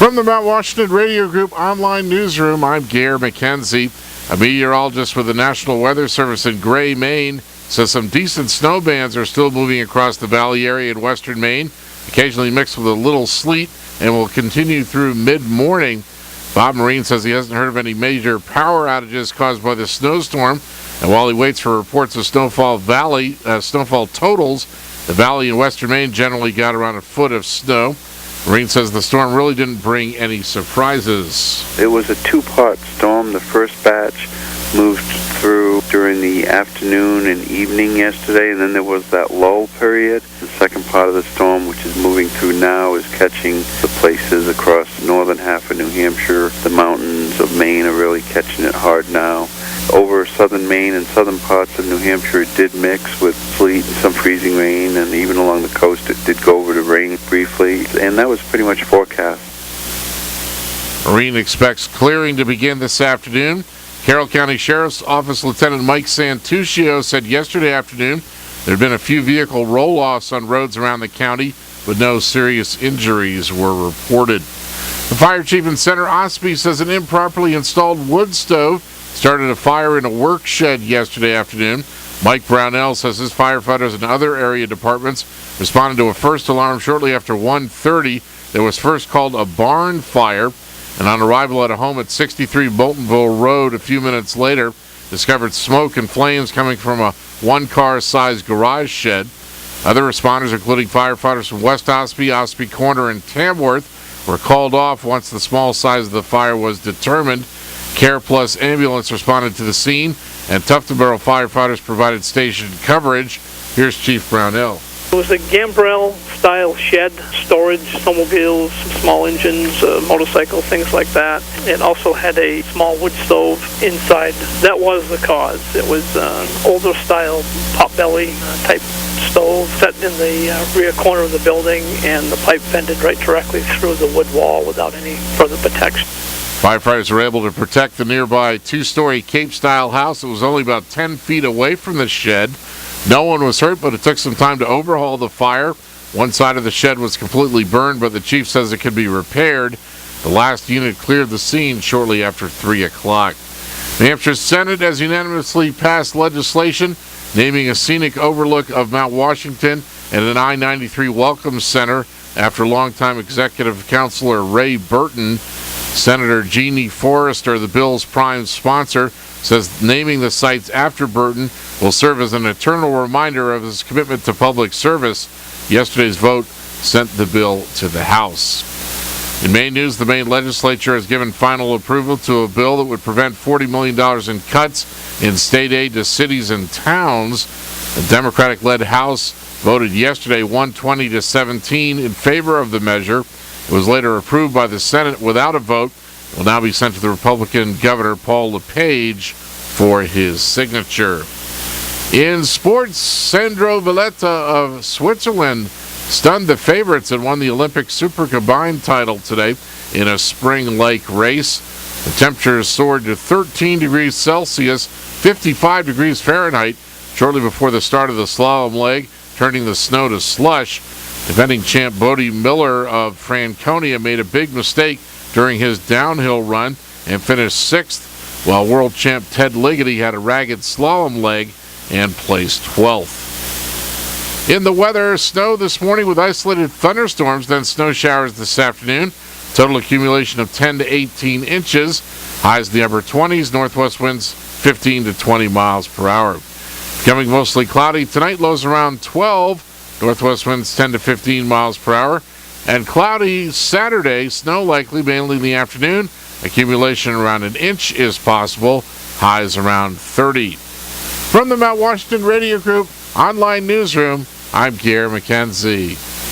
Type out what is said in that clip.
From the Mount Washington Radio Group online newsroom, I'm Gare McKenzie. A meteorologist with the National Weather Service in Gray, Maine, says some decent snow bands are still moving across the valley area in western Maine, occasionally mixed with a little sleet, and will continue through mid-morning. Bob Marine says he hasn't heard of any major power outages caused by the snowstorm, and while he waits for reports of snowfall totals, the valley in western Maine generally got around a foot of snow. Marine says the storm really didn't bring any surprises. It was a two-part storm. The first batch moved through during the afternoon and evening yesterday, and then there was that lull period. The second part of the storm, which is moving through now, is catching the places across the northern half of New Hampshire. The mountains of Maine are really catching it hard now. Over southern Maine and southern parts of New Hampshire, it did mix with sleet and some freezing rain, and even along the coast it did go over to rain briefly, and that was pretty much forecast. Marine expects clearing to begin this afternoon. Carroll County Sheriff's Office Lieutenant Mike Santuccio said yesterday afternoon there had been a few vehicle roll-offs on roads around the county, but no serious injuries were reported. The fire chief in Center Ospey says an improperly installed wood stove started a fire in a work shed yesterday afternoon. Mike Brownell says his firefighters and other area departments responded to a first alarm shortly after 1:30. There was first called a barn fire, and on arrival at a home at 63 Boltonville Road a few minutes later, discovered smoke and flames coming from a one-car-sized garage shed. Other responders, including firefighters from West Ospey, Ospey Corner, and Tamworth, were called off once the small size of the fire was determined. Care Plus ambulance responded to the scene, and Tuftonboro firefighters provided station coverage. Here's Chief Brownell. It was a gambrel-style shed, storage, snowmobiles, small engines, motorcycles, things like that. It also had a small wood stove inside. That was the cause. It was an older-style potbelly type stove set in the rear corner of the building, and the pipe vented right directly through the wood wall without any further protection. Firefighters were able to protect the nearby two-story Cape-style house. It was only about 10 feet away from the shed. No one was hurt, but it took some time to overhaul the fire. One side of the shed was completely burned, but the chief says it could be repaired. The last unit cleared the scene shortly after 3 o'clock. New Hampshire Senate has unanimously passed legislation naming a scenic overlook of Mount Washington and an I-93 Welcome Center after longtime executive counselor Ray Burton. Senator Jeannie Forrester, the bill's prime sponsor, says naming the sites after Burton will serve as an eternal reminder of his commitment to public service. Yesterday's vote sent the bill to the House. In Maine news, the Maine legislature has given final approval to a bill that would prevent $40 million in cuts in state aid to cities and towns. The Democratic-led House voted yesterday 120 to 17 in favor of the measure. It was later approved by the Senate without a vote. It will now be sent to the Republican Governor Paul LePage for his signature. In sports, Sandro Valletta of Switzerland stunned the favorites and won the Olympic Super Combined title today in a spring-like race. The temperatures soared to 13 degrees Celsius, 55 degrees Fahrenheit, shortly before the start of the slalom leg, turning the snow to slush. Defending champ Bodie Miller of Franconia made a big mistake during his downhill run and finished 6th, while world champ Ted Ligety had a ragged slalom leg and placed 12th. In the weather, snow this morning with isolated thunderstorms, then snow showers this afternoon. Total accumulation of 10 to 18 inches. Highs in the upper 20s, northwest winds 15 to 20 miles per hour. Becoming mostly cloudy tonight, lows around 12. Northwest winds 10 to 15 miles per hour. And cloudy Saturday, snow likely mainly in the afternoon. Accumulation around an inch is possible. Highs around 30. From the Mount Washington Radio Group online newsroom, I'm Gare McKenzie.